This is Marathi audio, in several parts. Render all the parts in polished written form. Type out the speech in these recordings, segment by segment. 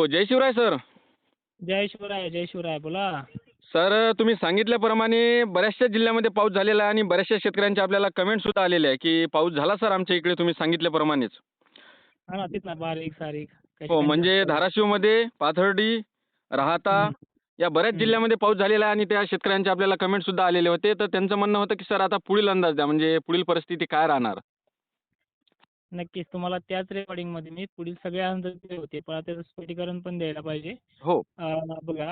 जय शिवराय सर. जय शिवराय, जय शिवराय. बोला. सर तुम्ही सांगितल्याप्रमाणे बऱ्याचशा जिल्ह्यामध्ये पाऊस झालेला आहे आणि बऱ्याचशा शेतकऱ्यांच्या आपल्याला कमेंट सुद्धा आलेल्या आहे की पाऊस झाला सर आमच्या इकडे तुम्ही सांगितल्याप्रमाणेच. हां ना, तेच ना बारीक-सारीक काही हो, ठिकाणी म्हणजे जास्त आहे. धाराशिवमध्ये, पाथर्डी, राहाता हं, या बऱ्याच हं. जिल्ह्यामध्ये पाऊस झालेला आहे आणि त्या शेतकऱ्यांचे आपल्याला कमेंट सुद्धा आलेले होते. तर त्यांचं म्हणणं होतं की सर आता पुढील अंदाज द्या म्हणजे पुढील परिस्थिती काय राहणार? नक्कीच तुम्हाला त्याच रेकॉर्डिंगमध्ये मी पुढील सगळे अंदाज दिले होते. पण आता त्याचं स्पष्टीकरण पण द्यायला पाहिजे. हो. बघा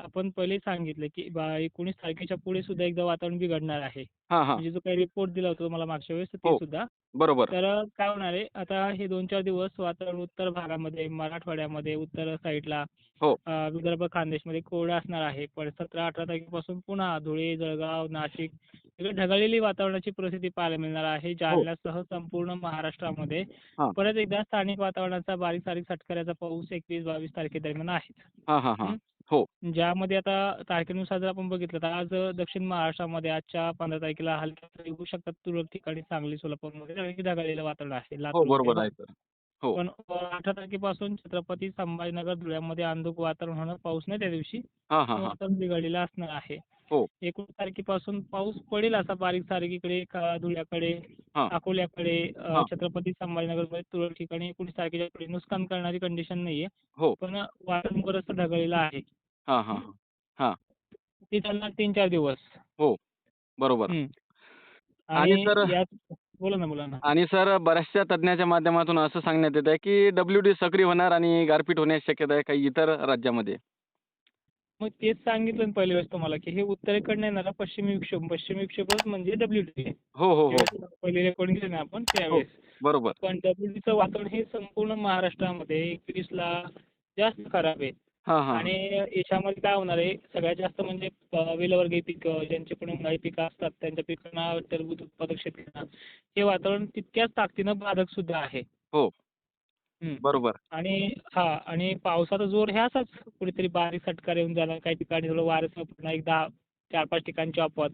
आपण पहिले सांगितलं की 19 तारखेच्या पुढे सुद्धा एकदा वातावरण बिघडणार आहे. हां, हां. म्हणजे जो काही रिपोर्ट दिला होता तुम्हाला मागच्या वेळेस तर ते हो. सुद्धा. बरोबर. तर काय होणार आहे आता हे 2-4 दिवस वातावरण उत्तर भागामध्ये, मराठवाड्यामध्ये, उत्तर साईडला हो. विदर्भ, खानदेशमध्ये कोरडं असणार आहे. पण 17-18 तारखेपासून पुन्हा धुळे, जळगाव, नाशिक इकडे ढगाळलेली वातावरणाची परिस्थिती पाहायला मिळणार आहे. हो. जालन्यासह संपूर्ण महाराष्ट्रामध्ये हां. परत एकदा स्थानिक वातावरणाचा बारीक-सारीक सटकऱ्याचा पाऊस 21-22 तारखेदरम्यान आहेच. हां, हां, हां. हं. हो. ज्यामध्ये आता तारखेनुसार जर आपण बघितलं तर आज दक्षिण महाराष्ट्रामध्ये आजच्या 15 तारखेला हलक्या सरी होऊ शकतात तुरळक ठिकाणी सांगली, सोलापूरमध्ये कारण की ढगाळलेलं वातावरण आहे. हो, लातूर वगैरे बरोबर आहे भाग. सर. हो. पण 18 तारखेपासून छत्रपती संभाजीनगर, धुळ्यामध्ये अंधुक वातावरण होणं, पाऊस नाही त्या दिवशी. हां, हां, पण हां. वातावरण बिघडलेलं असणार आहे. हो. 19 तारखेपासून पाऊस पडेल असा बारीक-सारीक इकडे धुळ्याकडे, हां, अकोल्याकडे, हां. छत्रपती संभाजीनगरमध्ये तुरळक ठिकाणी 19 तारखेच्या पुढे नुकसान करणारी कंडिशन नाहीये. हो. पण वातावरण बरंचसं ढगाळलेलं आहे. हां, हां, हं. हां. हां. ते चालणार 3-4 दिवस. हो. बरोबर. हं. आणि आणि सर यात बोला ना, बोला ना. बऱ्याचशा तज्ञाच्या माध्यमातून असं सांगण्यात येत आहे, की डब्ल्यू-डी सक्रिय होणार आणि गारपीट होण्याची शक्यता आहे काही इतर राज्यामध्ये. मग तेच सांगितलं ना पहिल्या वेळेस तुम्हाला, की हे उत्तरेकडनं येणारा पश्चिमी विक्षोभ. पश्चिमी विक्षोभच म्हणजे WD आहे. हो, हो, हो, ज्यावेळेस हो. पहिले रेकॉर्डिंग केलं ना आपण हो. त्यावेळेस. बरोबर. पण WDचं वातावरण हे संपूर्ण महाराष्ट्रामध्ये 21ला जास्त खराब आहे. हां, हां, हां. आणि याच्यामध्ये काय होणार आहे, सगळ्यात जास्त म्हणजे वेलवर्गीय पिकं, ज्यांच्याकडे उन्हाळी पिकं असतात, त्यांच्या पिकांना टरबूज उत्पादक शेतकऱ्यांना हे वातावरण तितक्याच ताकदीनं बाधक सुद्धा आहे. हो. हं. बरोबर. आणि पावसाचा जोर हे असाच कुठेतरी बारीक सटकार येऊन जाणार. काही ठिकाणी थोडं वारं पुन्हा एक 4-5 ठिकाणची अफवा.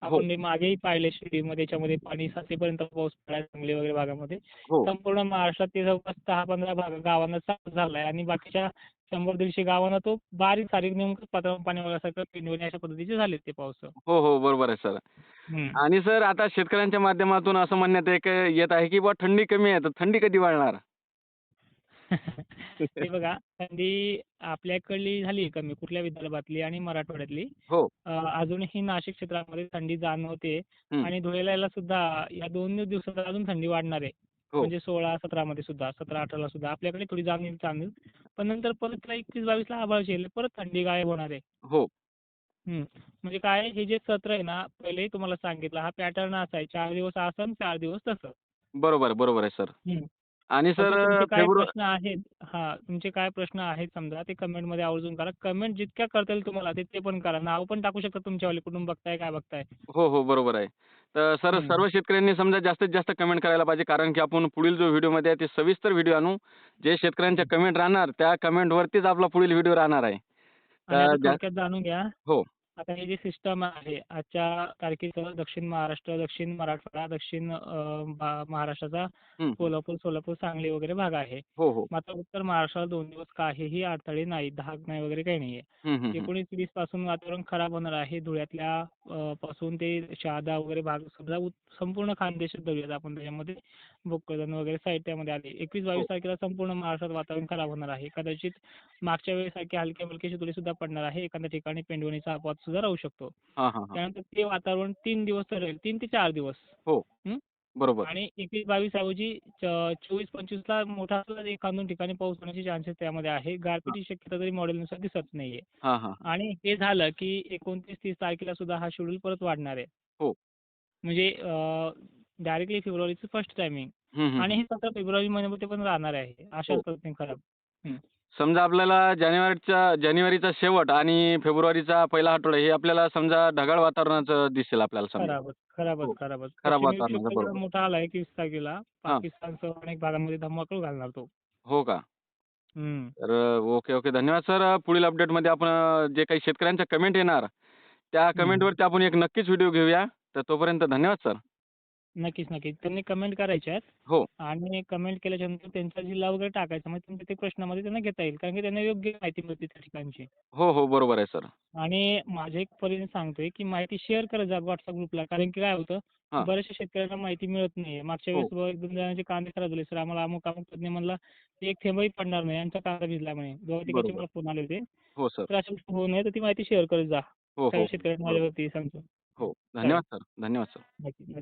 हो, आपण ते मागेही पाहिले शिर्डीमध्ये याच्यामध्ये पाणी साचेपर्यंत पाऊस पडला सांगली वगैरे भागामध्ये. हो. संपूर्ण महाराष्ट्रात ते जवळपास 10-15 गावांना चालू झालाय आणि बाकीच्या 100-150 गावांना तो बारीक-सारीक नेमकं पातळ पाणी वगैरे पिंडवणे अशा पद्धतीचे झालेत ते पाऊस. हो, हो. बरोबर आहे सर. हं. आणि सर आता शेतकऱ्यांच्या माध्यमातून असं म्हणण्यात येत आहे, की बुवा थंडी कमी आहे, तर थंडी कधी वाढणार? हे बघा थंडी आपल्याकडली झाली कमी कुठल्या विदर्भातली आणि मराठवाड्यातली. हो. अजूनही नाशिक क्षेत्रामध्ये थंडी जाणवते हं. आणि धुळ्याला सुद्धा या 2 दिवसात अजून थंडी वाढणार आहे. हो. म्हणजे 16-17 मध्ये सुद्धा 17-18 ला सुद्धा आपल्याकडे थोडी जाणवेल. पण नंतर परत 21-22 ला आभाळ येईल. परत थंडी गायब होणार आहे. हो. हं. म्हणजे काय आहे, हे जे सत्र आहे ना पहिलेही तुम्हाला सांगितलं हा पॅटर्न असा आहे 4 दिवस असं 4 दिवस तसं. बरोबर, बरोबर आहे सर. हं. आणि मग सर तुमचे काय प्रश्न आहेत तुमचे काय प्रश्न आहेत समजा ते कमेंटमध्ये आवर्जून करा. कमेंट जितक्या करता येईल तुम्हाला ते पण करा. नाव पण टाकू शकता तुमच्यावाले कुठून बघताय, काय बघताय. हो, हो. बरोबर आहे. तर सर हं. सर्व शेतकऱ्यांनी समजा जास्तीत जास्त कमेंट करायला पाहिजे कारण की आपण पुढील जो व्हिडिओमध्ये आहे ते सविस्तर व्हिडिओ आणू. जे शेतकऱ्यांच्या हं. कमेंट राहणार त्या कमेंटवरतीच आपला पुढील व्हिडिओ राहणार आहे. आणि आता तर थोडक्यात जाणून घ्या. हो. आता ही जी सिस्टम आहे आजच्या तारखेचं दक्षिण महाराष्ट्र, दक्षिण मराठवाडा, दक्षिण महाराष्ट्राचा हं, हं. कोल्हापूर, सोलापूर, सांगली वगैरे भाग आहे. हो, हो. मात्र उत्तर महाराष्ट्राला 2 दिवस काहीही अडथळे नाहीत, धाक नाही वगैरे काही नाहीये. हं, हं, हं. 19-20 पासून वातावरण खराब होणार आहे. धुळ्यातल्या पासून ते शहादा वगैरे भाग समजा संपूर्ण खानदेशात धरूयात आपण त्याच्यामध्ये भोकरदन वगैरे साहित्यामध्ये आले. 21-22 हो. तारखेला संपूर्ण महाराष्ट्रात वातावरण खराब होणार आहे. कदाचित मागच्या वेळेसारखे हलके-हलके धुळे सुद्धा पडणार आहे. एखाद्या ठिकाणी पेंडवणीचा अपवाद सुद्धा राहू शकतो. हां, हां, हां. त्यानंतर ते वातावरण 3 दिवस तर राहील. 3 ते 4 दिवस. हो. हं. बरोबर. आणि 21-22 ऐवजी 24-25 ला मोठा सुद्धा 1-2 ठिकाणी पाऊस होण्याचे चान्सेस त्यामध्ये आहे. हां. गारपिटीची शक्यता तरी मॉडेलनुसार दिसत नाहीये. हां, हां, हां. आणि हे झालं की 29-30 तारखेला सुद्धा हा शेड्यूल परत वाढणार आहे. हो. म्हणजे डायरेक्टली फेब्रुवारीचं फर्स्ट टायमिंग हं, हं, आणि हं. हे सत्र फेब्रुवारी महिन्यामध्ये पण राहणार आहे. अशाच हो. पद्धतीने खराब. हं. समजा आपल्याला जानेवारीचा शेवट आणि फेब्रुवारीचा पहिला आठवडा हे आपल्याला समजा ढगाळ वातावरणाचं दिसेल आपल्याला समजा. खराबच, खराबच, हो. खराबच. खराब पश्चिमी विक्षोभ वातावरणाचं तर एवढा बरोबर. मोठा आलाय 30 तारखेला. हां. पाकिस्तानसह अनेक भागांमध्ये धम्माकूळ घालणार तो. हो का? हं. तर ओके, ओके. धन्यवाद सर. पुढील अपडेटमध्ये आपण जे काही शेतकऱ्यांच्या कमेंट येणार, त्या हं. कमेंटवरती आपण एक नक्कीच व्हिडिओ घेऊया. तर तोपर्यंत धन्यवाद सर. नक्कीच, नक्कीच. त्यांनी कमेंट करायच्या आहेत हो. आणि कमेंट केल्याच्यानंतर त्यांचा जिल्हा वगैरे टाकायचा. मग तुमच्या ते प्रश्नामध्ये त्यांना घेता येईल. कारण की त्यांना योग्य माहिती मिळते त्या ठिकाणची. हो, हो. बरोबर आहे सर. आणि माझ्या एक परीने सांगतोय, की माहिती शेअर करत जा WhatsApp ग्रुपला. कारण की काय होतं, हां. बऱ्याचशा शेतकऱ्यांना माहिती मिळत नाहीये. मागच्या हो. वेळेस 1-2 जणांचे कांदे खराब झाले. सर आम्हाला अमुक-अमुक तज्ञ म्हणला, "एक थेंबही पडणार नाही. आमचा कांदा भिजला" म्हणे. जेव्हा तिकडचे बरोबर. मला फोन आले होते. हो सर. तर अशा गोष्टी होऊ नये, तर ती माहिती शेअर करत जा. हो, हो, सगळ्या हो. शेतकऱ्यांना बरोबर. माझ्यावरती सांगतो. हो. चालेल. धन्यवाद सर. धन्यवाद सर. नक्की, नक्की.